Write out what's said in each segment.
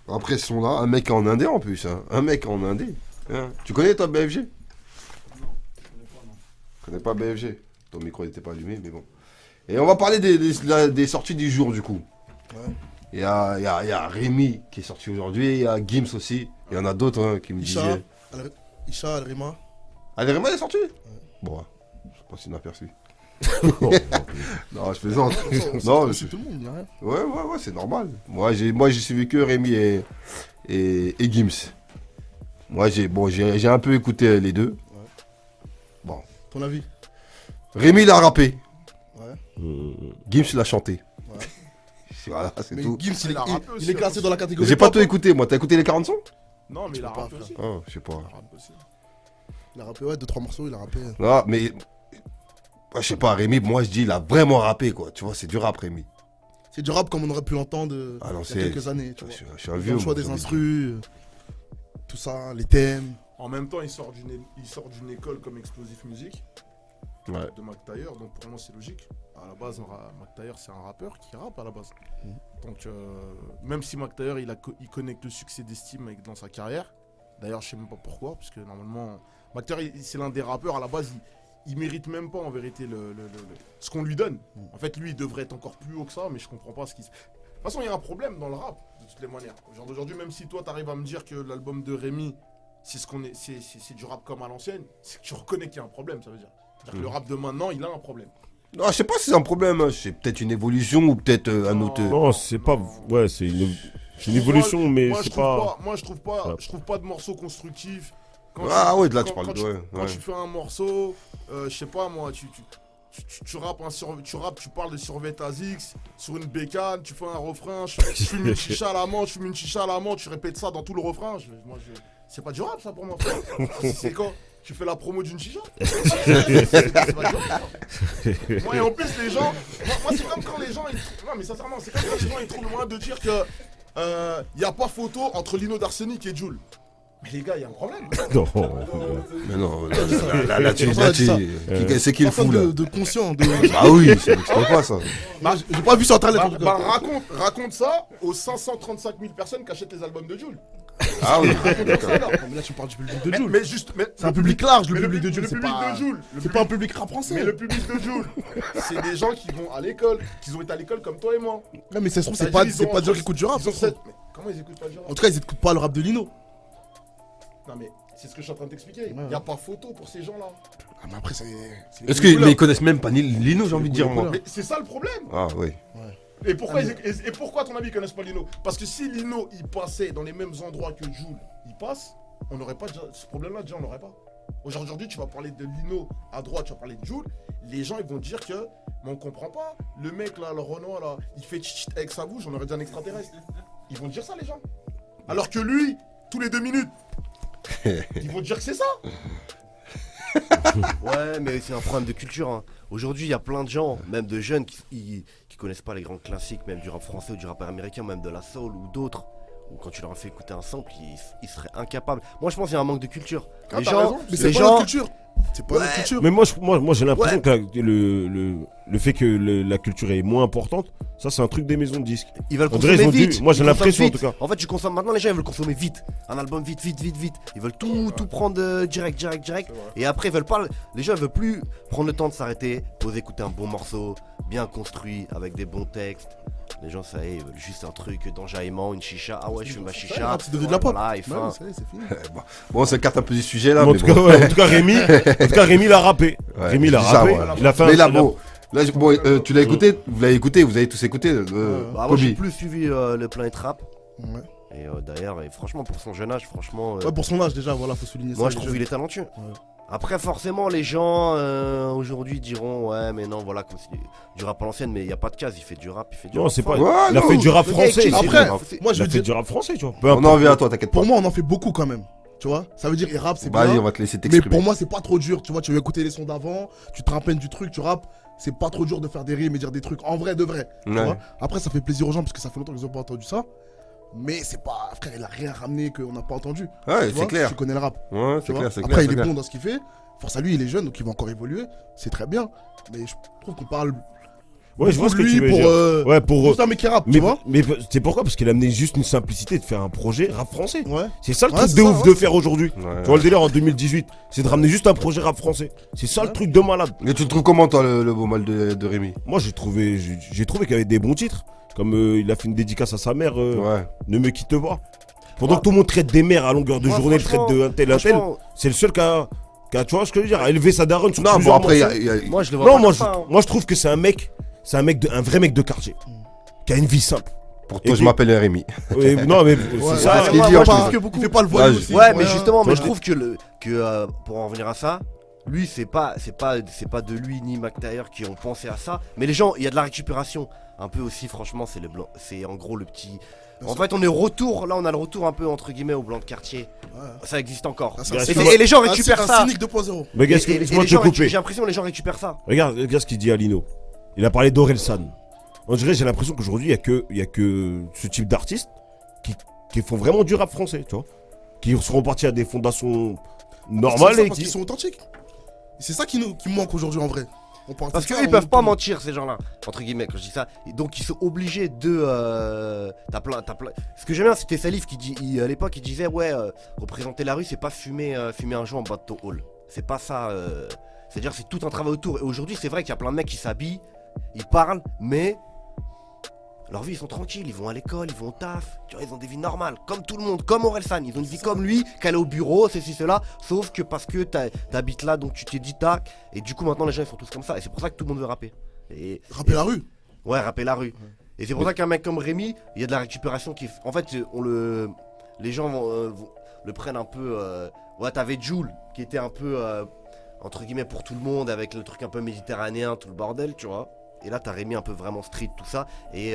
Après ce son-là, un mec en indé en plus. Hein. Un mec en indé. Hein. Tu connais toi BFG? Non, je connais pas, non. Tu connais pas BFG? Ton micro n'était pas allumé, mais bon. Et on va parler des sorties du jour, du coup. Ouais. Il y a Rémi qui est sorti aujourd'hui, il y a Gims aussi. Il y en a d'autres hein, qui me Isha, disaient. Isha, Alrima. Ah, Rémi est sorti? Bon, je sais pas si inaperçu. Non, je plaisante. Non, C'est tout le monde, il y a rien. Ouais, c'est normal. Moi, j'ai suivi que Rémi et Gims. Moi, j'ai un peu écouté les deux. Ton avis? Rémi l'a rappé. Ouais. Gims l'a chanté. Ouais. Voilà, c'est Mais tout. Gims, Il a rappé aussi, il est classé dans la catégorie. J'ai pas pop, tout hein. écouté, moi. T'as écouté les 40 sons? Non, mais il a peux pas, rappé frère. aussi. Ah, je sais pas. Il a rappé aussi. Il a rappé, ouais, 2-3 morceaux, il a rappé. Non, mais. Ouais, je sais pas, Rémi, moi je dis, il a vraiment rappé, quoi. Tu vois, c'est du rap, Rémi. C'est du rap comme on aurait pu l'entendre Ah non, il y c'est. a quelques années. Tu vois. Je suis un Le vieux. choix moi, des j'ai envie de instrus, tout ça, les thèmes. En même temps, il sort d'une école comme Explosive Music dire. Ouais. de Mac Taylor, donc pour moi c'est logique. À la base, Mac Taylor c'est un rappeur qui rappe à la base. Donc même si Mac Taylor il connecte le succès d'estime dans sa carrière, d'ailleurs je sais même pas pourquoi, parce que normalement Mac Taylor c'est l'un des rappeurs à la base, il mérite même pas en vérité ce qu'on lui donne. En fait lui il devrait être encore plus haut que ça, mais je comprends pas ce qui se... De toute façon il y a un problème dans le rap de toutes les manières. Aujourd'hui même si toi t'arrives à me dire que l'album de Rémi c'est du rap comme à l'ancienne, c'est que tu reconnais qu'il y a un problème, ça veut dire. C'est-à-dire que le rap de maintenant, il a un problème. Non, je sais pas si c'est un problème. Hein. C'est peut-être une évolution ou peut-être un autre. Non, c'est pas. Ouais, c'est une évolution, mais moi, c'est je pas. trouve pas. Moi, je trouve pas de morceaux constructifs. Ah ouais, de là, tu quand parles. quand Ouais. tu fais un morceau, je sais pas moi, tu rappes, tu parles de survêt ASICS sur une bécane, tu fais un refrain, je fume une chicha à la menthe, tu répètes ça dans tout le refrain. C'est pas du rap ça pour moi. C'est quand tu fais la promo d'une chicha. C'est pas du rap. Moi et en plus les gens, moi c'est comme quand les gens, non mais sincèrement, c'est comme quand les gens ils trouvent le moyen de dire que y a pas photo entre Lino d'Arsenic et Jul. Mais les gars, il y a un problème. Non. Mais non, C'est tu pour ça que je dis ça. c'est qui le fou là? de conscient. Ah oui, c'est pas ça. J'ai pas vu sur internet en tout cas. Raconte ça aux 535 000 personnes qui achètent les albums de Jul. Ah oui. Mais là tu parles du public de Jul. Mais juste, C'est un public large, le mais public de Jul. le C'est public pas de Jul. c'est pas un public rap français. Mais le public de Jul, c'est des gens qui vont à l'école, qui ont été à l'école comme toi et moi. Non mais ça se trouve Ça c'est pas veut dire, ils ont des gens qui écoutent du rap. Ils ont ça se trouve. cette- Mais comment ils écoutent pas du rap? En tout cas ils écoutent pas le rap de Lino. Non mais c'est ce que je suis en train de t'expliquer. Ouais. Y a pas photo pour ces gens-là. Ah mais après c'est. Est-ce qu'ils connaissent même pas Lino, j'ai envie de dire moi? Mais c'est ça le problème. Ah oui. Et pourquoi, et pourquoi à ton avis ils connaissent pas Lino? Parce que si Lino il passait dans les mêmes endroits que Jul, il passe, on n'aurait pas déjà, ce problème-là déjà on n'aurait pas. Aujourd'hui tu vas parler de Lino à droite, tu vas parler de Jul, les gens ils vont dire que mais on comprend pas, le mec là, le Renoir là, il fait tchit avec sa bouche, on aurait dit un extraterrestre. Ils vont dire ça les gens. Alors que lui, tous les 2 minutes, ils vont dire que c'est ça. Ouais, mais c'est un problème de culture. Hein. Aujourd'hui, il y a plein de gens, même de jeunes, qui connaissent pas les grands classiques, même du rap français ou du rap américain, même de la soul ou d'autres. Ou quand tu leur fais écouter un sample, ils seraient incapables. Moi, je pense qu'il y a un manque de culture. Ah, Les t'as gens, raison. Mais c'est les pas gens, notre culture. C'est pas notre culture. Mais moi j'ai l'impression que le fait que la culture est moins importante, ça c'est un truc des maisons de disques. ils veulent On dirait, consommer ils ont dit- vite. moi, j'ai Ils l'impression, consomment en tout vite. En fait, tu consommes maintenant, les gens ils veulent consommer vite. Un album vite. Ils veulent tout prendre direct. Et après, ils veulent pas. Les gens ils veulent plus prendre le temps de s'arrêter, poser, écouter un bon morceau, bien construit, avec des bons textes. Les gens, ça y est, ils veulent juste un truc d'enjaillement, une chicha. Ah ouais, je fume ma chicha. C'est devenu de la pop. Voilà, et Ouais, fin. ça y est, c'est fini. Bon, ça écarte un peu du sujet là. Mais en, mais tout bon. cas, ouais, en tout cas, Rémi l'a rappé. Ouais, Rémi l'a c'est ça, rappé. ouais. Il a fait Mais là, un. bon, tu l'as écouté, vous l'avez écouté, vous avez tous écouté. Bah, moi, j'ai Kobe. plus suivi le Planet Rap. Ouais. Et d'ailleurs, et franchement, pour son jeune âge, franchement. Ouais, pour son âge déjà, voilà, faut souligner ça. Moi je les trouve jeunes. qu'il est talentueux. Ouais. Après forcément les gens aujourd'hui diront ouais mais non voilà comme si du rap à l'ancienne mais il y a pas de case, il fait du rap, Non, rap c'est pas. fort. Ouais, Il a non, fait du rap le gars, français. il- Après, c'est- moi il je a veux fait dire, du rap français, tu vois. On Peu en importe. revient à toi, t'inquiète pas. pour moi on en fait beaucoup quand même. Tu vois, ça veut dire il rappe, c'est Vas-y, bien. on va te laisser Mais t'exprimer. pour moi c'est pas trop dur, tu vois, tu veux écouter les sons d'avant, tu te rappelles du truc, tu rappes, c'est pas trop dur de faire des rimes et dire des trucs en vrai de vrai. Tu Ouais. vois. Après ça fait plaisir aux gens parce que ça fait longtemps qu'ils ont pas entendu ça. Mais c'est pas, frère, il a rien ramené qu'on n'a pas entendu. Ouais, Tu c'est vois, clair. Tu connais le rap. Ouais, tu c'est vois. clair, c'est clair. Après c'est il est clair. bon dans ce qu'il fait. Force à lui, il est jeune donc il va encore évoluer. C'est très bien. Mais je trouve qu'on parle Ouais, je vois ce que lui tu veux pour, dire. Ouais, pour. juste un mec qui rappe, tu vois. Mais c'est pourquoi? Parce qu'il a amené juste une simplicité de faire un projet rap français. Ouais. C'est ça le Ouais, truc c'est de ça, ouf ouais. de faire aujourd'hui. Ouais. Tu vois le délire en 2018, c'est de ramener juste un projet rap français. C'est ça le truc de malade. Mais tu le trouves comment, toi, le beau mal de Rémi? Moi j'ai trouvé qu'il y avait des bons titres. Comme il a fait une dédicace à sa mère, Ouais. Ne me quitte pas. Pendant Moi- que tout le monde traite des mères à longueur de Moi, journée, traite franchement- de un tel, franchement, c'est le seul qui a, tu vois ce que je veux dire, a élevé sa daronne sur Non, bon, plusieurs après, morceaux. Moi, je le vois Non, pas moi comme ça, hein. je trouve que c'est un mec, un vrai mec de quartier, qui a une vie simple. Pour Et toi, je puis- m'appelle Rémi. Non mais Ouais, c'est ouais, ça. ce qu'il moi, dit, moi, je pas- trouve il fait pas le voile Ouais, aussi. Ouais, mais justement, mais Toi, je trouve que pour en revenir à ça, lui, c'est pas de lui ni McTayer qui ont pensé à ça. Mais les gens, il y a de la récupération. Un peu aussi, franchement, c'est le blanc. C'est en gros le petit. En fait, on est au retour. Là, on a le retour un peu entre guillemets au blanc de quartier. Ouais. Ça existe encore. Ah, c'est Et- un Et, cynique- et les gens un récupèrent cynique- ça. Un cynique 2.0. Mais Et- qu'est-ce et- que et laisse-moi les te gens couper. j'ai l'impression que les gens récupèrent ça. Regarde ce qu'il dit Alino. Il a parlé d'Orelsan. On dirait, j'ai l'impression qu'aujourd'hui, il y a que ce type d'artistes qui font vraiment du rap français, tu vois. Qui seront partis à des fondations normales et Parce qu'ils qui. sont authentiques. C'est ça qui manque aujourd'hui en vrai. On parle Parce de ça, qu'ils on- peuvent pas mentir, ces gens-là, entre guillemets, quand je dis ça. Et donc ils sont obligés de. T'as plein. Ce que j'aime bien, c'était Salif qui dit. À l'époque, il disait ouais, représenter la rue, c'est pas fumer un joint en bas de ton hall. C'est pas ça. C'est-à-dire, c'est tout un travail autour. Et aujourd'hui, c'est vrai qu'il y a plein de mecs qui s'habillent, ils parlent, mais. Leur vie, ils sont tranquilles, ils vont à l'école, ils vont au taf, tu vois, ils ont des vies normales, comme tout le monde, comme Orelsan, ils ont une vie comme lui, qu'aller au bureau, ceci, cela, sauf que parce que t'habites là, donc tu t'es dit tac, et du coup maintenant les gens ils sont tous comme ça, et c'est pour ça que tout le monde veut rapper. Rapper la rue. Ouais, rapper la rue. Et c'est pour ça qu'un mec comme Rémi, il y a de la récupération qui. En fait, les gens le prennent un peu. Ouais, t'avais Jul qui était un peu entre guillemets pour tout le monde avec le truc un peu méditerranéen, tout le bordel, tu vois. Et là, t'as Rémi un peu vraiment street, tout ça. Et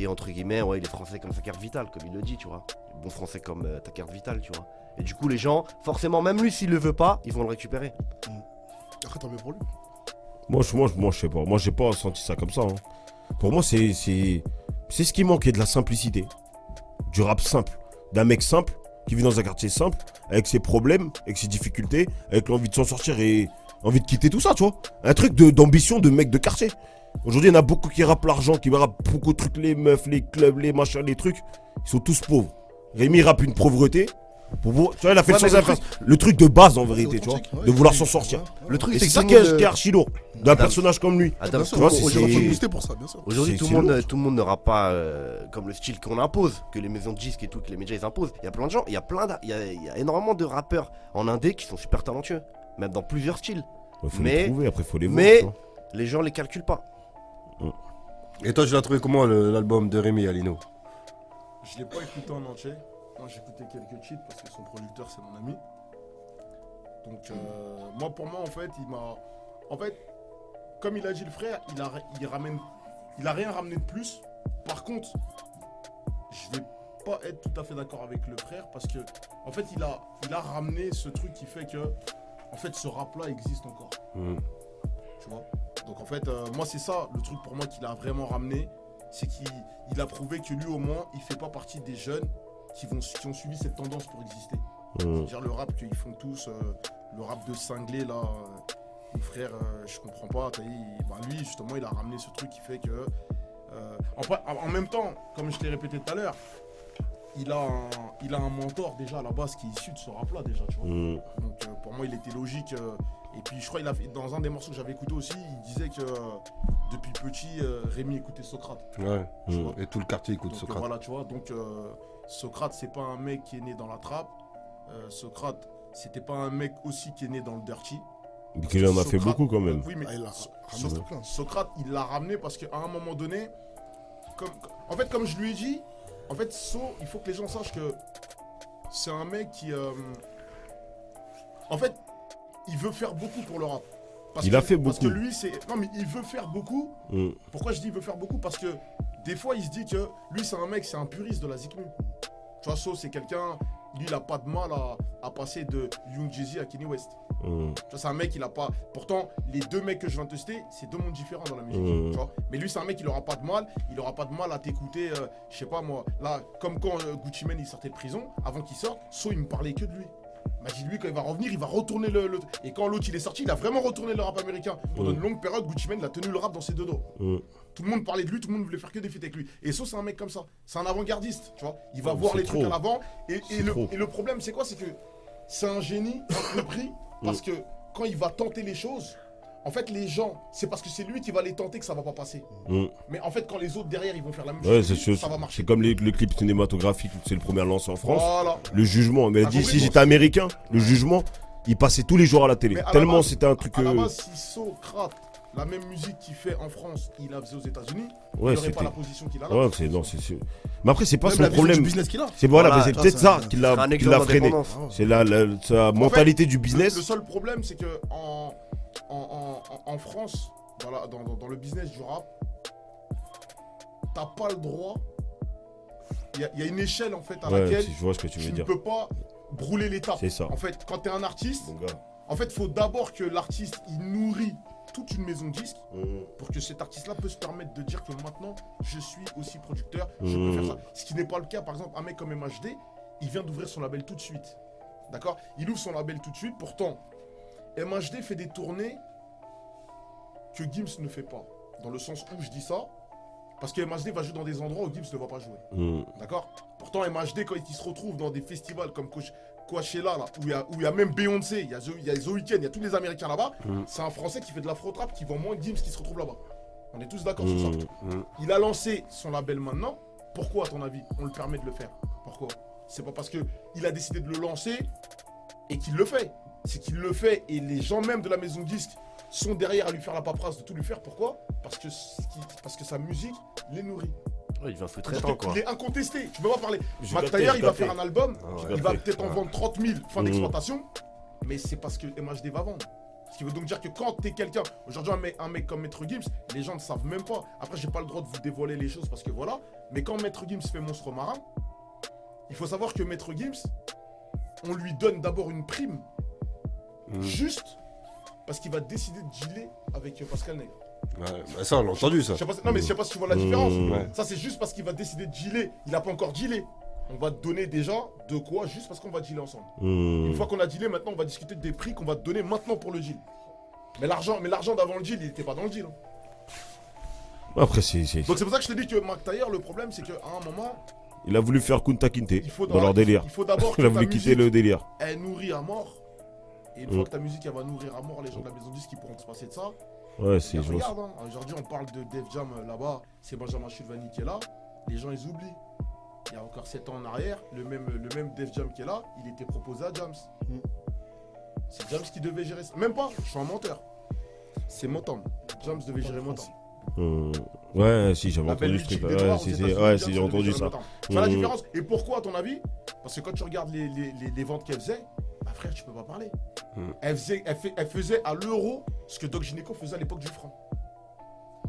entre guillemets, ouais, il est français comme sa carte vitale, comme il le dit, tu vois. Bon français comme ta carte vitale, tu vois. Et du coup, les gens, forcément, même lui, s'il le veut pas, ils vont le récupérer. Après, tant mieux pour lui. Moi, je sais pas. Moi, j'ai pas senti ça comme ça. Hein. Pour moi, c'est ce qui manquait, de la simplicité. Du rap simple. D'un mec simple, qui vit dans un quartier simple, avec ses problèmes, avec ses difficultés, avec l'envie de s'en sortir et envie de quitter tout ça, tu vois. Un truc d'ambition de mec de quartier. Aujourd'hui, il y en a beaucoup qui rappent l'argent, qui rappent beaucoup de trucs, les meufs, les clubs, les machins, les trucs. Ils sont tous pauvres. Rémi rappe une pauvreté. Tu vois, il a fait Ouais, mais le truc de base en vérité, C'est tu vois. authentique, ouais, De vouloir c'est- s'en sortir. ouais, ouais. Le truc, Et c'est c'est ça que qui tout le monde, est archi lourd. D'un personnage comme lui. Adam, Bien sûr, tu vois, faut- c'est- faut aujourd'hui, booster pour ça, bien sûr. Aujourd'hui, C'est tout le lourd. monde ne rappe pas comme le style qu'on impose, que les maisons de disques et tout, que les médias ils imposent. Il y a plein de gens, il y a énormément de rappeurs en indé qui sont super talentueux, même dans plusieurs styles. Il faut Mais- les trouver, après, il faut les voir. mais- tu vois. Les gens les calculent pas. Et toi, tu l'as trouvé comment, l'album de Rémi, Alino? Je l'ai pas écouté en entier. Moi, j'ai écouté quelques titres parce que son producteur, c'est mon ami. Donc, pour moi, en fait, il m'a. En fait, comme il a dit le frère, il a rien ramené de plus. Par contre, je vais pas être tout à fait d'accord avec le frère parce que, en fait, il a ramené ce truc qui fait que, en fait, ce rap-là existe encore. Tu vois. Donc, en fait, moi, c'est ça le truc pour moi qu'il a vraiment ramené. C'est qu'il a prouvé que lui, au moins, il fait pas partie des jeunes qui ont suivi cette tendance pour exister. C'est-à-dire le rap qu'ils font tous, le rap de cinglé là, mon frère, je comprends pas. Lui, justement, il a ramené ce truc qui fait que. En même temps, comme je t'ai répété tout à l'heure, il a un mentor déjà à la base qui est issu de ce rap là déjà, tu vois. Donc pour moi, il était logique. Et puis je crois dans un des morceaux que j'avais écouté aussi, il disait que depuis petit, Rémi écoutait Socrate. Ouais. Tu vois. Et tout le quartier écoute Donc, Socrate. voilà, tu vois. Donc Socrate, c'est pas un mec qui est né dans la trappe. Socrate, c'était pas un mec aussi qui est né dans le dirty. Donc il en a fait Socrate- beaucoup quand même. Oui, mais Ah, il a ramassé plein. Socrate, il l'a ramené parce qu'à un moment donné, comme je lui ai dit, en fait, il faut que les gens sachent que c'est un mec qui, en fait, il veut faire beaucoup pour le rap. Il a fait Parce que beaucoup. lui, non mais il veut faire beaucoup. Pourquoi je dis il veut faire beaucoup? Parce que des fois, il se dit que lui, c'est un mec, c'est un puriste de la Zikmu. Tu vois, So, c'est quelqu'un, lui, il a pas de mal à passer de Young Jeezy à Kanye West. Tu vois, c'est un mec, il a pas. Pourtant, les deux mecs que je viens de tester, c'est deux mondes différents dans la musique. Tu vois. Mais lui, c'est un mec, il aura pas de mal. Il aura pas de mal à t'écouter, je sais pas moi. Là, comme quand Gucci Mane il sortait de prison, avant qu'il sorte, So, il me parlait que de lui. Magic, lui, quand il va revenir, il va retourner le. Et quand l'autre il est sorti, il a vraiment retourné le rap américain. Pendant une longue période, Gucci Mane, il a tenu le rap dans ses deux dos. Tout le monde parlait de lui, tout le monde voulait faire que des feats avec lui. Et So, c'est un mec comme ça. C'est un avant-gardiste, tu vois. Il va voir les trucs à l'avant. Et le problème, c'est quoi? C'est que c'est un génie incompris. Parce que quand il va tenter les choses, en fait, les gens, c'est parce que c'est lui qui va les tenter que ça va pas passer. Mais en fait, quand les autres derrière, ils vont faire la même chose, ça va marcher. C'est comme le clip cinématographique, c'est le premier lancé en France. Voilà. Le jugement, mais dit, si j'étais américain, le jugement, il passait tous les jours à la télé. Tellement c'était un truc. À la base, si Socrate, la même musique qu'il fait en France, il la faisait aux États-Unis, il n'aurait pas la position qu'il a là. Ouais, non, c'est sûr. Mais après, c'est pas Même son la vision problème. du business qu'il a. C'est voilà, mais c'est ça, peut-être ça ça qui l'a un exemple freiné. d'indépendance. C'est sa mentalité du business. Le seul problème, c'est que en France, dans le business du rap, t'as pas le droit. Il y a une échelle en fait à laquelle je vois ce que tu veux tu ne dire. peux pas brûler l'étape. C'est ça. En fait, quand t'es un artiste, Mon gars. en fait, il faut d'abord que l'artiste il nourrit toute une maison de disques pour que cet artiste-là peut se permettre de dire que maintenant, je suis aussi producteur, je peux faire ça. Ce qui n'est pas le cas, par exemple, un mec comme MHD, il vient d'ouvrir son label tout de suite. D'accord? Il ouvre son label tout de suite, pourtant, MHD fait des tournées que Gims ne fait pas. Dans le sens où je dis ça, parce que MHD va jouer dans des endroits où Gims ne va pas jouer. D'accord? Pourtant, MHD, quand il se retrouve dans des festivals comme Coachella, là, où il y a même Beyoncé, il y a The Weeknd, il y a tous les Américains là-bas, c'est un Français qui fait de l'afro-trap qui vend moins que Gims qui se retrouve là-bas. On est tous d'accord sur ça. Il a lancé son label maintenant. Pourquoi, à ton avis, on le permet de le faire? Pourquoi? C'est pas parce qu'il a décidé de le lancer et qu'il le fait. C'est qu'il le fait et les gens même de la maison de disques sont derrière à lui faire la paperasse de tout lui faire. Pourquoi? Parce que sa musique les nourrit. Ouais, il vient sous-traitant quoi. Il est incontesté, tu peux pas parler. J'ai Mac capté, Taylor, j'ai il va capté. faire un album, il va peut-être en Ouais. vendre 30 000 fin d'exploitation, mais c'est parce que MHD va vendre. Ce qui veut donc dire que quand t'es quelqu'un, aujourd'hui un mec comme Maître Gims, les gens ne savent même pas. Après, j'ai pas le droit de vous dévoiler les choses parce que voilà, mais quand Maître Gims fait Monstre Marin, il faut savoir que Maître Gims, on lui donne d'abord une prime, juste parce qu'il va décider de dealer avec Pascal Nègre. Ouais, bah ça, on l'a entendu, ça. Je sais pas, non mais je sais pas si tu vois la différence. Ouais. Ça c'est juste parce qu'il va décider de dealer. Il a pas encore dealé. On va te donner déjà de quoi juste parce qu'on va dealer ensemble. Une fois qu'on a dealé, maintenant on va discuter des prix qu'on va te donner maintenant pour le deal. Mais l'argent d'avant le deal, il était pas dans le deal. Après, c'est. Donc c'est pour ça que je t'ai dit que Mac Taylor, le problème c'est qu'à un moment, Il a voulu faire Kunta Kinte il faut dans leur délire. Il faut d'abord que Il a ta voulu quitter musique, le délire. elle nourrit à mort. Et une fois que ta musique elle va nourrir à mort les gens de la maison de disques qui pourront se passer de ça. Ouais, c'est. je vois Regarde, hein, aujourd'hui on parle de Def Jam là-bas, c'est Benjamin Chulvani qui est là, les gens ils oublient. Il y a encore 7 ans en arrière, le même Def Jam qui est là, il était proposé à Jams. C'est Jams qui devait gérer ça. Même pas, je suis un menteur. C'est Motown. Jams devait gérer Motown. Ouais, si, j'avais La belle entendu ce mythique truc. des Ouais, Noirs aux si, États-Unis, ouais, Jams si, j'ai devait entendu gérer ça. Motown. Tu vois la différence? Et pourquoi à ton avis? Parce que quand tu regardes les ventes qu'elle faisait, bah frère, tu peux pas parler. Elle faisait à l'euro ce que Doc Gynéco faisait à l'époque du franc.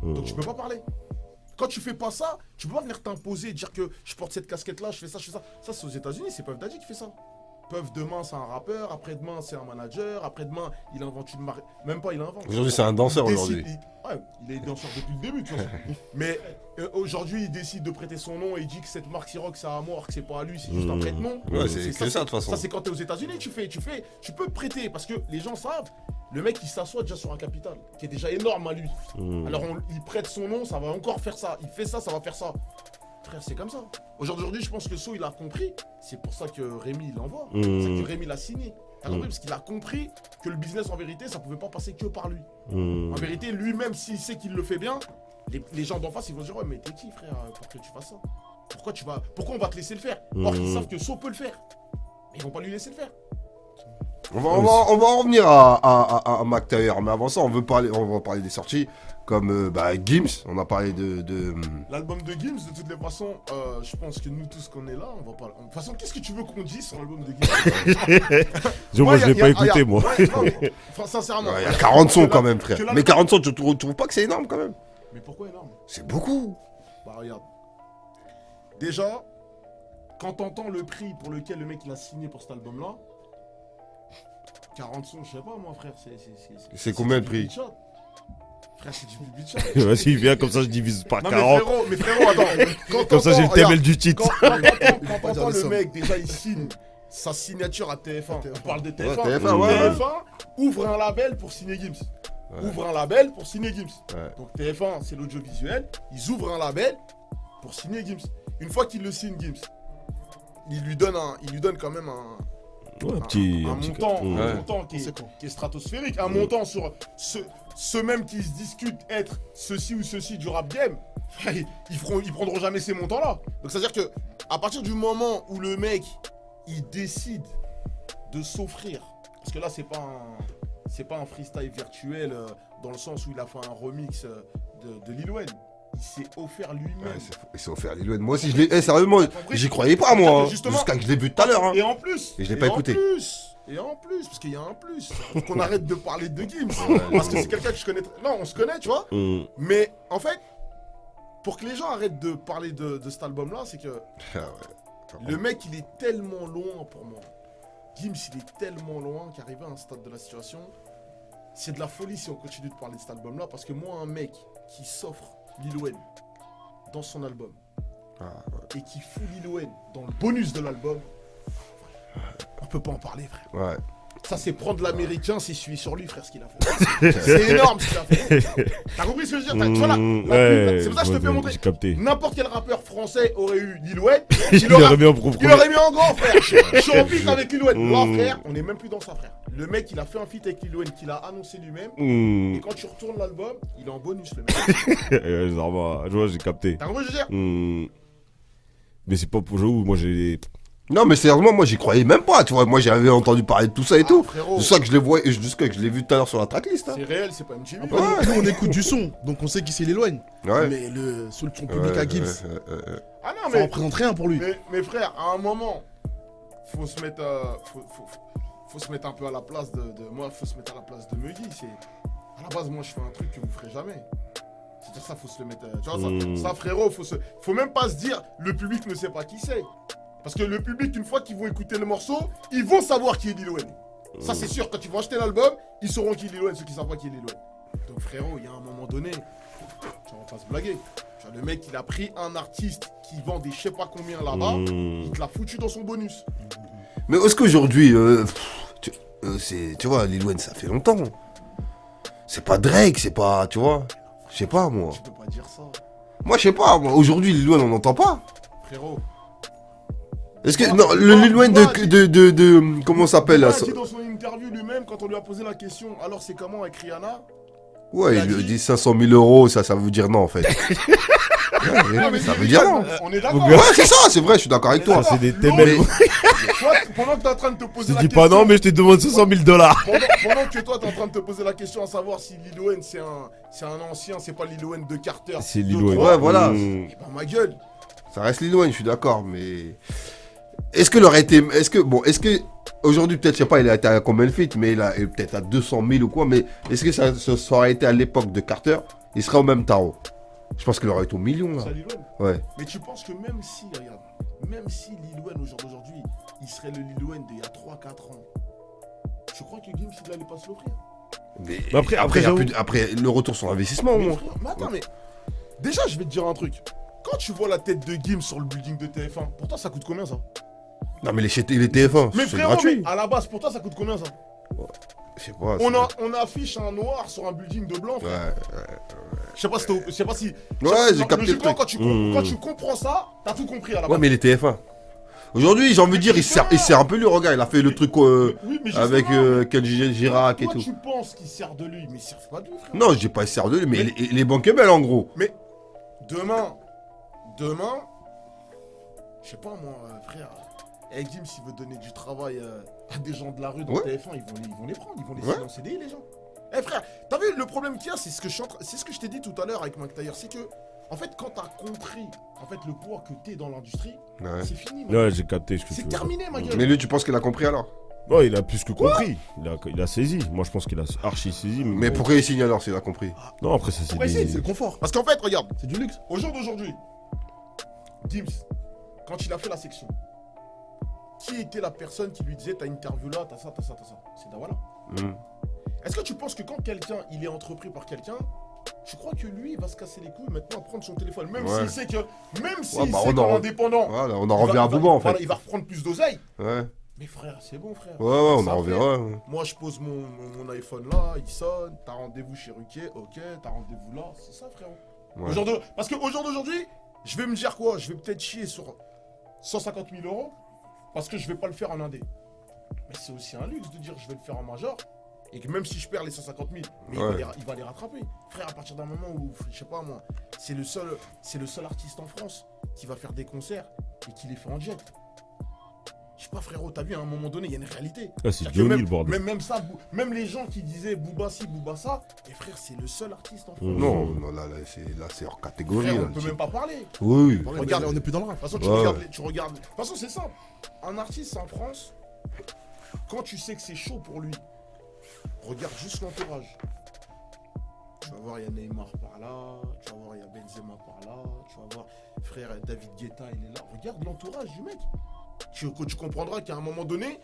Donc tu peux pas parler. Quand tu fais pas ça, tu peux pas venir t'imposer et dire que je porte cette casquette là, je fais ça, je fais ça. Ça c'est aux États-Unis, c'est Puff Daddy qui fait ça. Puff demain c'est un rappeur, après-demain c'est un manager, après-demain il invente une marque. Même pas il invente. Aujourd'hui, c'est un danseur, Il décide- aujourd'hui. Ouais, il est danseur depuis le début, de toute façon. Mais aujourd'hui, il décide de prêter son nom et il dit que cette marque Ciroc, c'est à mort, que c'est pas à lui, c'est juste un prête-nom. Ouais, c'est que ça, de toute façon. Ça, c'est quand t'es aux États-Unis, tu peux prêter parce que les gens savent. Le mec, il s'assoit déjà sur un capital qui est déjà énorme à lui. Alors, il prête son nom, ça va encore faire ça. Il fait ça, ça va faire ça. Frère, c'est comme ça. Aujourd'hui, je pense que So, il a compris. C'est pour ça que Rémi, il l'envoie. C'est pour ça que Rémi l'a signé. T'as compris? Parce qu'il a compris que le business, en vérité, ça pouvait pas passer que par lui. En vérité, lui-même, s'il sait qu'il le fait bien, les gens d'en face, ils vont se dire, ouais, mais t'es qui, frère, pour que tu fasses ça? Pourquoi on va te laisser le faire? Or, ils savent que So peut le faire. Mais ils vont pas lui laisser le faire. On va en revenir à Mac Taylor, mais avant ça, on va parler des sorties comme Gims. On a parlé de L'album de Gims, de toutes les façons, je pense que nous tous qu'on est là, on va pas. De toute façon, qu'est-ce que tu veux qu'on dise sur l'album de Gims? Moi, je l'ai pas écouté, moi. Ouais, non, mais, sincèrement. Il y a 40 sons que quand même, frère. que Mais 40 sons, tu trouves pas que c'est énorme quand même? Mais pourquoi énorme? C'est beaucoup. Bah regarde. Déjà, quand t'entends le prix pour lequel le mec il a signé pour cet album-là, 40 sons, je sais pas moi frère, C'est combien le du prix? beat shot. Frère, c'est du beat shot. Vas-y, viens, comme ça, je divise par Non 40. mais frérot, attends. Quand Comme ça, j'ai le t'entends- thème du titre. Quand Pas dire t'entends les le sommes. mec, déjà il signe, sa signature à TF1. TF1. On parle de Ouais, TF1. TF1, ouais. TF1 ouvre un label pour signer Gims. Ouais. Ouvre un label pour signer Gims. Ouais. Donc TF1, c'est l'audiovisuel. Ils ouvrent un label pour signer Gims. Une fois qu'il le signe, Gims, il lui donne quand même Ouais, un petit montant, Mmh. un montant qui est stratosphérique. Un montant sur ceux même qui se discutent être ceci ou ceci du rap game. Ils prendront jamais ces montants-là. Donc c'est-à-dire que à partir du moment où le mec il décide de s'offrir, parce que là c'est pas un freestyle virtuel dans le sens où il a fait un remix de Lil Wayne. Il s'est offert lui-même. Ouais, il s'est offert Lil Wayne. Moi aussi, je l'ai. Sérieusement, j'y croyais pas, moi. Justement. Jusqu'à que je l'ai vu tout à l'heure. Hein. Et en plus, Et je l'ai pas écouté. Et en plus, parce qu'il y a un plus, faut qu'on arrête de parler de Gims. Parce que c'est quelqu'un que je connais. Non, on se connaît, tu vois. Mmh. Mais en fait, pour que les gens arrêtent de parler de cet album-là, c'est que Ah ouais. le mec, il est tellement loin pour moi. Gims, il est tellement loin qu'arrivé à un stade de la situation, c'est de la folie si on continue de parler de cet album-là. Parce que moi, un mec qui s'offre Lil Wayne dans son album Ah, et qui fout Lil Wayne dans le bonus de l'album, on peut pas en parler, frère. ouais. Ça, c'est prendre l'américain, s'essuyer sur lui, frère, ce qu'il a fait. C'est énorme ce qu'il a fait. T'as compris ce que je veux dire? Tu vois là, Ouais, c'est pour ça que je te fais montrer. j'ai capté. N'importe quel rappeur français aurait eu Lil Wayne, Il aurait mis en pro il aurait mis en grand, frère. Je suis en feat avec Lil Wayne. Là, Mm. frère, on est même plus dans ça, frère. Le mec, il a fait un feat avec Lil Wayne qu'il a annoncé lui-même. Mmh. Et quand tu retournes l'album, il est en bonus, le mec. Je vois, j'ai capté. T'as compris ce que je veux dire? Mmh. Mais c'est pas pour jouer, moi j'ai. Non, mais sérieusement, moi, j'y croyais même pas. Tu vois, moi, j'avais entendu parler de tout ça et tout. Frérot, C'est ça que je les vois, jusqu'à que je l'ai vu tout à l'heure sur la tracklist. Hein. c'est réel, c'est pas MTV. Après, nous, on écoute du son, donc on sait qui c'est Lil Wayne. Ouais. Mais sur le son public à Gims, Ah non, ça mais représente rien pour lui. Mais frère, à un moment, faut se mettre, faut se mettre un peu à la place de moi, faut se mettre à la place de Muggy. C'est à la base, moi, je fais un truc que vous ferez jamais. C'est-à-dire ça, faut se le mettre. Tu vois, ça, frérot, faut même pas se dire le public ne sait pas qui c'est. Parce que le public, une fois qu'ils vont écouter le morceau, ils vont savoir qui est Lil Wayne. Ça, c'est sûr. Quand ils vont acheter l'album, ils sauront qui est Lil Wayne, ceux qui savent pas qui est Lil Wayne. Donc, frérot, il y a un moment donné, tu vas pas se blaguer. Tu vois, le mec, il a pris un artiste qui vend des je sais pas combien là-bas, il te l'a foutu dans son bonus. Mais est-ce qu'aujourd'hui, tu vois, Lil Wayne, ça fait longtemps. C'est pas Drake, c'est pas, tu vois. Je sais pas, moi. Tu peux pas dire ça, Moi, je sais pas, moi. Aujourd'hui, Lil Wayne, on n'entend pas. frérot. Est-ce que, non, le Lil Wayne de comment ça s'appelle Il là a dit dans son interview lui-même, quand on lui a posé la question, alors c'est comment avec Rihanna? Ouais, il a il lui dit- dit 500 000 euros, ça veut dire non, en fait. Non, mais ça il veut dit dire ça, non. On est d'accord. Ouais, c'est ça, c'est vrai, je suis d'accord avec toi. Ça, c'est des L'autre, témènes. toi, pendant que t'es en train de te poser Je la dis question. pas non, mais je te demande 500 000 $. Pendant que toi, t'es en train de te poser la question à savoir si Lil Wayne c'est un ancien, c'est pas Lil Wayne de Carter. C'est de Lil Wayne. Troy, Ouais, voilà. Mmh. Eh ben, ma gueule. Ça reste Lil Wayne, je suis d'accord, mais. Est-ce que l'aurait été. Est-ce que. Aujourd'hui, peut-être, je sais pas, il a été à combien de feats, mais il a peut-être à 200 000 ou quoi, mais est-ce que ça aurait été à l'époque de Carter, il serait au même tarot? Je pense qu'il aurait été au million, là. C'est Lil Wayne. Ouais. Mais tu penses que même si, regarde, même si Lil Wayne au jour d'aujourd'hui, il serait le Lil Wayne d'il y a 3-4 ans, tu crois que Gims il allait pas se l'offrir? Mais après, après, j'avoue- après, le retour sur investissement, Mais, moi. frère, mais attends, mais déjà, je vais te dire un truc. Quand tu vois la tête de Gims sur le building de TF1, pour toi, ça coûte combien ça? Non, mais les TF1, Mais c'est frérot, gratuit. mais à la base, pour toi, ça coûte combien ça? Je sais pas. On affiche un noir sur un building de blanc, frère. Ouais. Je sais pas si je sais pas si. Ouais, j'ai capté le logiquement, truc. quand tu comprends ça, t'as tout compris à la base. Ouais, mais les TF1. Aujourd'hui, j'ai envie de dire, il sert un peu lui, regarde, il a fait le truc Oui, mais justement, avec Kenji Girac et toi, tout. tu penses qu'il sert de lui, mais il sert pas de lui, frère. Non, je dis pas il sert de lui, mais il est bankable en gros. Mais demain, je sais pas moi, frère, Gims il veut donner du travail à des gens de la rue dans Ouais. TF1, ils vont les prendre, ils vont les Ouais. signer en CDI les gens. Eh frère, t'as vu le problème qu'il y a, c'est ce que je t'ai dit tout à l'heure avec McTayer, c'est que en fait quand t'as compris en fait le poids que t'es dans l'industrie, Ouais. c'est fini. Ouais, j'ai capté ce que tu C'est veux terminé ma gueule. Mais lui, tu penses qu'il a compris alors? Non, il a plus que compris. Il a saisi. Moi, je pense qu'il a archi saisi. Mais bon. pourquoi il signe alors s'il a compris? Non, après, ça, c'est Pourquoi des. C'est le confort, Parce qu'en fait, regarde, c'est du luxe. au jour d'aujourd'hui, Gims, quand il a fait la section, qui était la personne qui lui disait t'as une interview là, t'as ça, t'as ça, t'as ça? C'est Dawala. Hmm. Est-ce que tu penses que quand quelqu'un il est entrepris par quelqu'un, tu crois que lui il va se casser les couilles maintenant à prendre son téléphone, même Ouais. s'il sait que, même s'il Ouais, bah, sait on qu'en en- indépendant, Voilà, on en il va- revient à il va- Bouba en voilà, fait. il va reprendre plus d'oseille. Ouais. Mais frère, c'est bon, frère. Ouais, on Ça en fait. reverra. Ouais. Moi, je pose mon iPhone là, il sonne. T'as rendez-vous chez Ruquier, ok. T'as rendez-vous là, c'est ça, frérot. Ouais. Parce qu'au jour d'aujourd'hui, je vais me dire quoi? Je vais peut-être chier sur 150 000 euros parce que je vais pas le faire en indé. Mais c'est aussi un luxe de dire je vais le faire en major. Et que même si je perds les 150 000, mais il va les rattraper. Frère, à partir d'un moment où, je sais pas moi, c'est le seul artiste en France qui va faire des concerts et qui les fait en direct. Je sais pas, frérot, t'as vu, à un moment donné, il y a une réalité. Ah, c'est Johnny le bordel. Même ça, même les gens qui disaient Booba ci, Booba ça, et frère, c'est le seul artiste en France. Non, là, c'est hors catégorie. Frère, là, on peut même pas parler. Oui. Regarde, on est plus dans le rap. De toute façon, tu regardes. De toute façon, c'est simple. Un artiste en France, quand tu sais que c'est chaud pour lui, regarde juste l'entourage. Tu vas voir, il y a Neymar par là, tu vas voir, il y a Benzema par là, tu vas voir, frère David Guetta, il est là. Regarde l'entourage du mec. Tu comprendras qu'à un moment donné,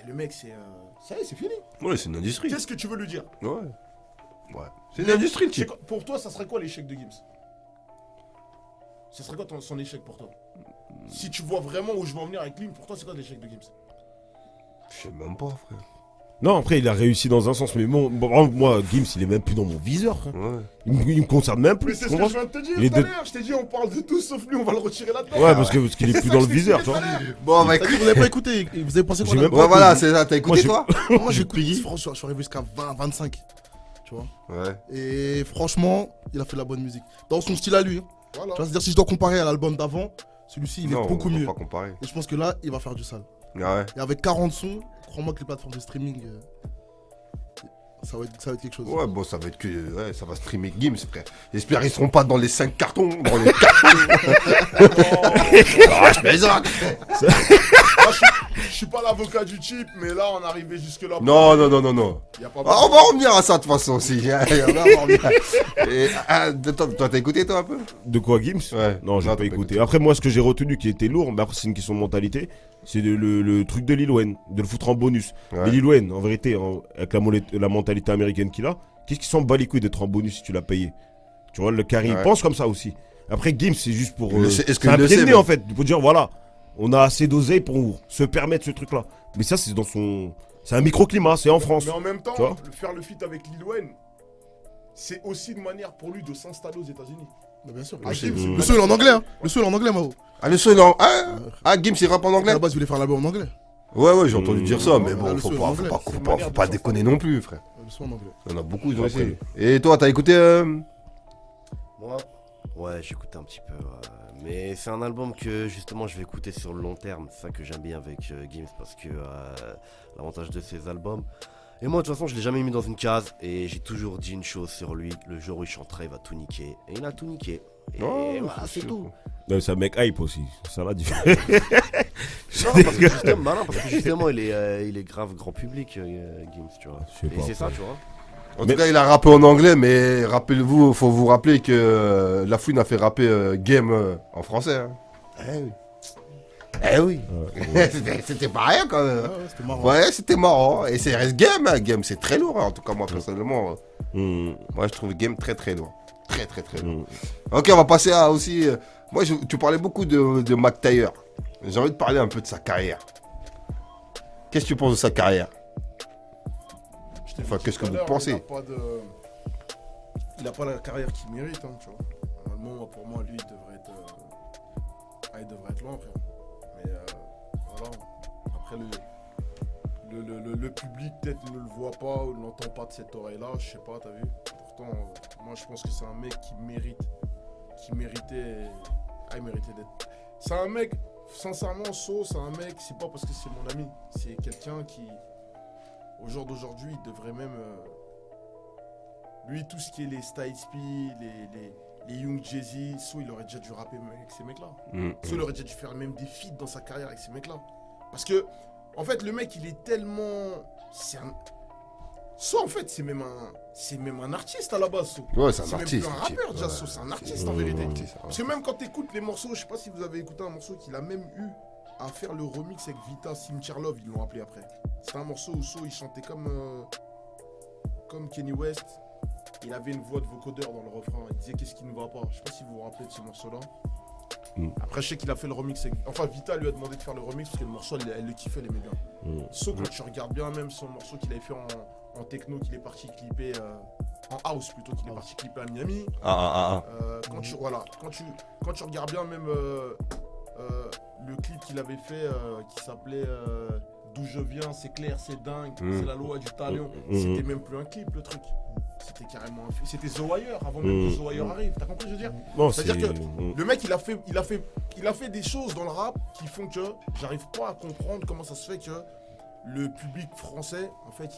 le mec, ça y est, c'est fini. Ouais, c'est une industrie. Qu'est-ce que tu veux lui dire? Ouais. C'est une industrie, le type. Pour toi, ça serait quoi l'échec de Gims? Ça serait quoi son échec pour toi? Si tu vois vraiment où je veux en venir avec lui, pour toi, c'est quoi l'échec de Gims? Je sais même pas, frère. Non, après, il a réussi dans un sens, mais moi, Gims, il est même plus dans mon viseur, frère. Ouais. Il me concerne même plus. Mais c'est ce que je viens de te dire Il est tout à de- l'heure. Je t'ai dit, on parle de tout sauf lui, on va le retirer là-dedans. Ouais, parce qu'il est C'est plus ça dans que le je viseur, tu t'expliquais vois. tout à l'heure. Bon, bah Vous écoute. n'avez pas écouté, vous avez pensé quoi J'ai là même Ouais, voilà, c'est ça. T'as écouté, Moi, toi? Moi j'ai écouté, franchement, je suis arrivé jusqu'à 20, 25. Tu vois. Ouais. Et franchement, il a fait de la bonne musique. Dans son style à lui. Hein. Voilà. Tu vois, c'est-à-dire si je dois comparer à l'album d'avant, celui-ci il Non, est beaucoup on va mieux. pas comparer. Et je pense que là, il va faire du sale. Ouais. Et avec 40 sons, crois-moi que les plateformes de streaming, ça va être quelque chose. Ouais, bon, ça va être que. Ouais, ça va streamer Gims, frère. J'espère qu'ils seront pas dans les 5 cartons. Dans les 4 Ah, je plaisante. Moi, je suis pas l'avocat du type, mais là, on est arrivé jusque-là. Non. Y a pas Ah, on va revenir à ça de toute façon aussi. On va revenir. Et, toi, t'as écouté toi un peu? De quoi, Gims? Ouais. Non, j'ai Non, pas t'as pas écouté. Après, moi, ce que j'ai retenu qui était lourd, mais après, c'est une question de mentalité, c'est le truc de Lil Wayne, de le foutre en bonus. Ouais. Mais Lil Wayne, en vérité, avec la mentalité américaine qu'il a, qu'est-ce qu'il s'en bat les couilles d'être en bonus si tu l'as payé? Tu vois, le carré, il Ouais. pense comme ça aussi. Après, Gims, c'est juste pour. Il le sait- est-ce c'est qu'il un le pied de sait, nez, mais- en fait, pour dire, voilà, on a assez d'oseille pour se permettre ce truc-là. Mais ça, c'est dans son. C'est un microclimat, c'est en France. Mais en même temps, Tu vois faire le feat avec Lil Wayne, c'est aussi une manière pour lui de s'installer aux États-Unis. Mais bien sûr. Ah, Gims, Mm. Le son il est en anglais, hein. Le son il est en anglais, Mao. Ah, le son, non. Ah, Gims, il rappe en À anglais? la base, il voulait faire l'album en anglais. Ouais, j'ai entendu dire ça, mais Ah, bon, le faut son est pas, en faut anglais. pas, C'est faut une pas, manière faut de pas s'en déconner sortir. non plus, frère. Le son en anglais. Il y en a beaucoup, ils ont Après. essayé. Et toi, t'as écouté Moi, ouais, j'écoute un petit peu. Mais c'est un album que justement je vais écouter sur le long terme. C'est ça que j'aime bien avec Gims parce que l'avantage de ses albums. Et moi, de toute façon, je l'ai jamais mis dans une case et j'ai toujours dit une chose sur lui. Le jour où il chantera, il va tout niquer. Et il a tout niqué. Et Oh, voilà, c'est sûr. tout. C'est un mec hype aussi. Ça la différence. Non, parce que justement, il est grave grand public, Gims, tu vois. Je sais Et pas, c'est ça, après. tu vois. En Mais- tout cas, il a rappé en anglais, mais rappelez-vous, faut vous rappeler que La Fouine a fait rapper Game en français. Hein. Eh oui. Eh oui. C'était pas rien quand même. Ouais, c'était marrant. Ouais, c'était marrant. Et c'est reste Game. Hein. Game, c'est très lourd. Hein. En tout cas, moi, personnellement, moi, je trouve Game très, très lourd. Très, très, très lourd. Ok, on va passer à aussi. Moi, tu parlais beaucoup de Mac Taylor. J'ai envie de parler un peu de sa carrière. Qu'est-ce que tu penses de sa carrière? Je t'ai Enfin, dit qu'est-ce tout que à vous l'heure, pensez? Il a pas la carrière qu'il mérite, hein, tu vois. Normalement, pour moi, lui, il devrait être loin, frère. Mais voilà. Après, le public, peut-être, ne le voit pas ou ne l'entend pas de cette oreille-là, je sais pas, t'as vu. Pourtant, moi, je pense que c'est un mec qui méritait. Ah, il méritait d'être. C'est un mec, sincèrement, c'est un mec, c'est pas parce que c'est mon ami. C'est quelqu'un qui, au jour d'aujourd'hui, il devrait même. Lui, tout ce qui est les Styles P, les Young Jay-Z, soit il aurait déjà dû rapper avec ces mecs-là. Soit il aurait déjà dû faire même des feats dans sa carrière avec ces mecs-là. Parce que, en fait, le mec, il est tellement. Soit en fait, c'est même un artiste à la base. So. Ouais, c'est un C'est même artiste. plus un le type. rappeur, déjà, Ouais, So, c'est un artiste en vérité. artiste, Parce que même quand t'écoutes les morceaux, je sais pas si vous avez écouté un morceau qu'il a même eu à faire le remix avec Vita, Cimetière Love, ils l'ont appelé après. C'était un morceau où So, il chantait comme Kanye West. Il avait une voix de vocodeur dans le refrain. Il disait qu'est-ce qui ne va pas. Je sais pas si vous vous rappelez de ce morceau-là. Après, je sais qu'il a fait le remix. Enfin, Vita lui a demandé de faire le remix parce que le morceau, elle le kiffait, elle aimait bien. Sauf quand tu regardes bien, même son morceau qu'il avait fait en techno, qu'il est parti clipper. En house plutôt, qu'il est parti clipper à Miami. Quand tu regardes bien, même le clip qu'il avait fait qui s'appelait D'où je viens, c'est clair, c'est dingue, c'est la loi du talion. C'était même plus un clip le truc. C'était carrément un film. C'était The Wire avant même que The Wire arrive. T'as compris, je veux dire? Non, c'est-à-dire que le mec il a fait des choses dans le rap qui font que j'arrive pas à comprendre comment ça se fait que le public français, en fait,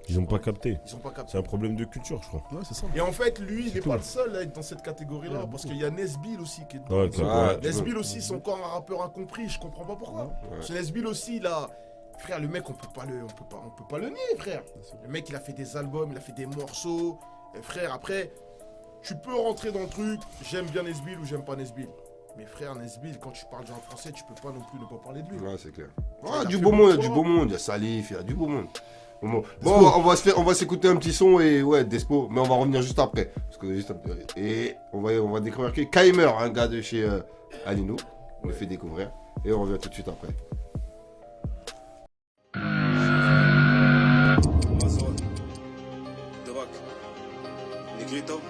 ils ont pas capté. Ils ont pas capté. C'est un problème de culture, je crois. Ouais, c'est ça. Et en fait, lui, il est pas le seul à être dans cette catégorie-là, parce qu'il y a Nesbill aussi qui est dedans. Ouais, Nesbill aussi, c'est encore un rappeur incompris, je comprends pas pourquoi. Ce Nesbill aussi, il a... Frère, le mec, on peut pas le nier, frère. Le mec, il a fait des albums, il a fait des morceaux. Et frère, après, tu peux rentrer dans le truc, j'aime bien Nesbill ou j'aime pas Nesbill. Mais frère, Nesbill, quand tu parles genre français, tu peux pas non plus ne pas parler de lui. Ouais, c'est clair. Du beau monde, il y a du beau monde. Il y a Salif, il y a du beau monde. Bon, on va s'écouter un petit son et ouais, Despo, mais on va revenir juste après. Parce que juste après. Et on va découvrir que Kaimer, un gars de chez Alino, on le fait découvrir. Et on revient tout de suite après. Amazon, Drak, Negrito,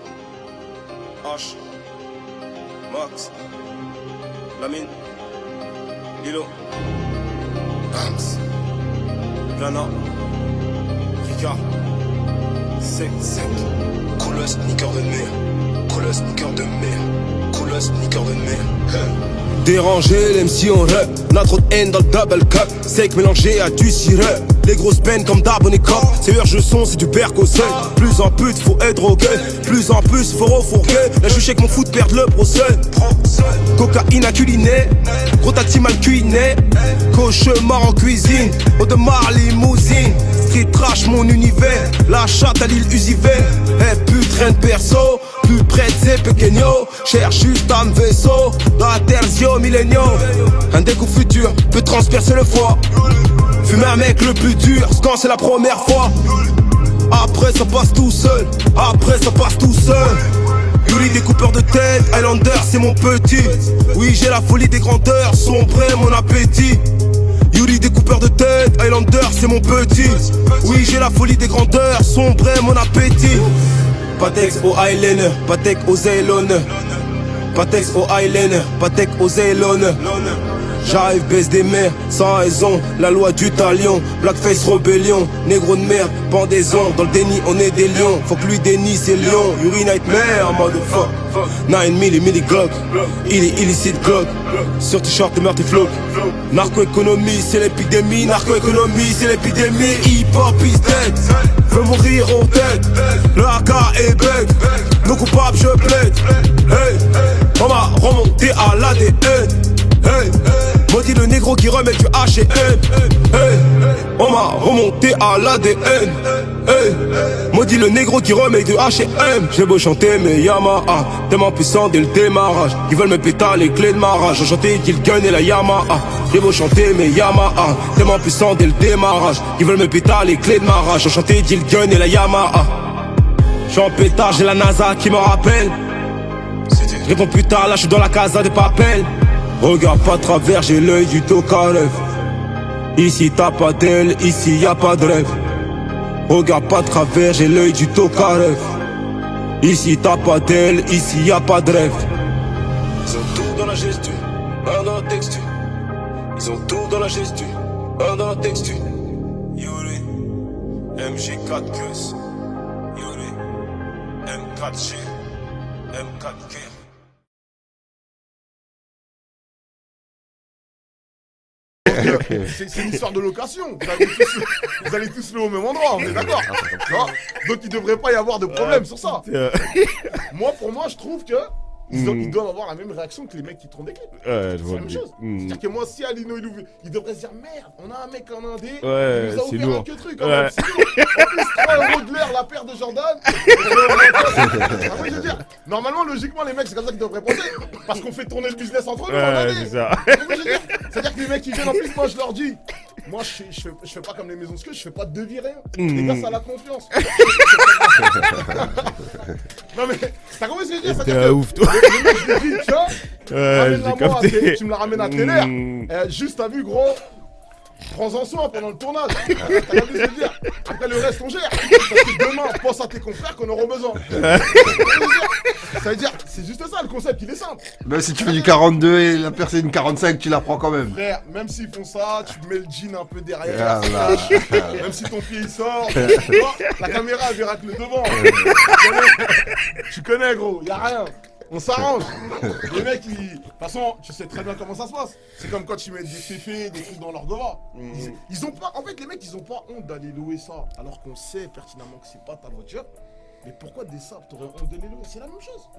H, Max, Lamine, Lilo, Bams, Plana, Ricard, Sec, Colosse, niqueur de mer, Colosse, niqueur de mer, Colosse, niqueur de mer. Dérangé, l'MC on rap, on a trop de haine dans le double cup, sec mélangé à du sirop. Les grosses peines comme d'abonnés cop, c'est je son, c'est du percocet. Plus en plus, faut être drogué, plus en plus, faut refourguer. Là je sais que mon foot perd le procès. Cocaïne à culiner, gros tati mal cuiné, cauchemar en cuisine, Audemars limousine, street trash mon univers, la chatte à l'île Usiver. Eh putain de perso, plus près de ces pequeños, cherche juste un vaisseau, dans la tertio milléniaux. Un découp futur peut transpercer le foie, fumer un mec le plus dur, quand c'est la première fois. Après ça passe tout seul, après ça passe tout seul. Yuri découpeur de tête, Highlander c'est mon petit. Oui j'ai la folie des grandeurs, sombrer mon appétit. Yuri découpeur de tête, Highlander c'est mon petit. Oui j'ai la folie des grandeurs, sombrer mon appétit. Patex au eyeliner, Patek au Zélone. Patex au eyeliner, Patek au Zélone. J'arrive, baisse des mers, sans raison, la loi du talion. Blackface rébellion, négro de merde, pendaison. Dans le déni on est des lions, faut que lui dénie c'est lion. Yuri Nightmare, motherfuck 9 milli Glock, il est illicite Glock. Sur t-shirt et meurtre et flock. Narcoéconomie c'est l'épidémie, narcoéconomie c'est l'épidémie. Hip-hop is dead, veux mourir en tête. Le AK est bête, nos coupables je plaide. Hey, on m'a remonté à l'ADN. Hey, maudit le négro qui remet du H&M. Hey, on m'a remonté à l'ADN. Hey, maudit le négro qui remet du H&M. J'ai beau chanter mes Yamaha, tellement puissant dès le démarrage. Ils veulent me péter les clés de ma rage. J'ai chanté Gil Gun et la Yamaha. J'ai beau chanter mes Yamaha, tellement puissant dès le démarrage. Ils veulent me péter les clés de ma rage. J'ai chanté Gil Gun et la Yamaha. J'suis en pétard, j'ai la NASA qui me rappelle. Réponds plus tard, là j'suis dans la casa des papels. Regarde pas à travers, j'ai l'œil du Tokarev. Ici t'as pas d'aile, ici y a pas de rêve. Regarde pas à travers, j'ai l'œil du Tokarev. Ici t'as pas d'aile, ici y a pas de rêve. Ils ont tout dans la gestu, un dans la texture. Ils ont tout dans la gestu, un dans la texture. Yuri, MG4 Plus. Yuri, M4G, M4K. C'est une histoire de location. Vous allez tous le au même endroit, on est d'accord. Donc il devrait pas y avoir de problème sur ça. Moi, pour moi, je trouve que ils doivent avoir la même réaction que les mecs qui tournent des clips. Ouais, C'est la même chose. C'est-à-dire que moi, si Alino il devrait se dire merde, on a un mec en Indé, Ouais, il nous a c'est ouvert lourd. un que truc. En plus, 3 € de l'heure la paire de Jordan. Ah oui, je veux dire, normalement, logiquement, les mecs, c'est comme ça qu'ils devraient penser. Parce qu'on fait tourner le business entre nous en Ouais, Indé. c'est ça. C'est-à-dire que les mecs qui viennent en plus, moi je leur dis, moi je fais pas comme les maisons de je fais pas de devis rien. Les gars, ça a la confiance. Non mais, t'as compris ce que je veux dire? T'es un ouf, toi. Les mecs, je leur dis, tiens, Ramène-la j'ai moi à capté. tu me la ramènes à Téler. Mm. Juste, t'as vu, gros. Prends-en soin pendant le tournage. T'as vu ce que je veux dire? Après le reste, on gère. Parce que demain, pense à tes confrères qu'on aura besoin. Ça veut dire, c'est juste ça, le concept, il est simple. Même si tu fais du 42 et la personne une 45, tu la prends quand même. Frère, même s'ils font ça, tu mets le jean un peu derrière. Ah là. Même si ton pied il sort, tu vois, la caméra elle verra que le devant. Tu connais, gros, y a rien. On s'arrange. Les mecs, de toute façon, tu sais très bien comment ça se passe. C'est comme quand tu mets des féfés, des trucs dans leur devant. Ils ont pas, en fait, les mecs, ils ont pas honte d'aller louer ça, alors qu'on sait pertinemment que c'est pas ta voiture. Mais pourquoi des sables, t'aurais honte de les louer? C'est la même chose.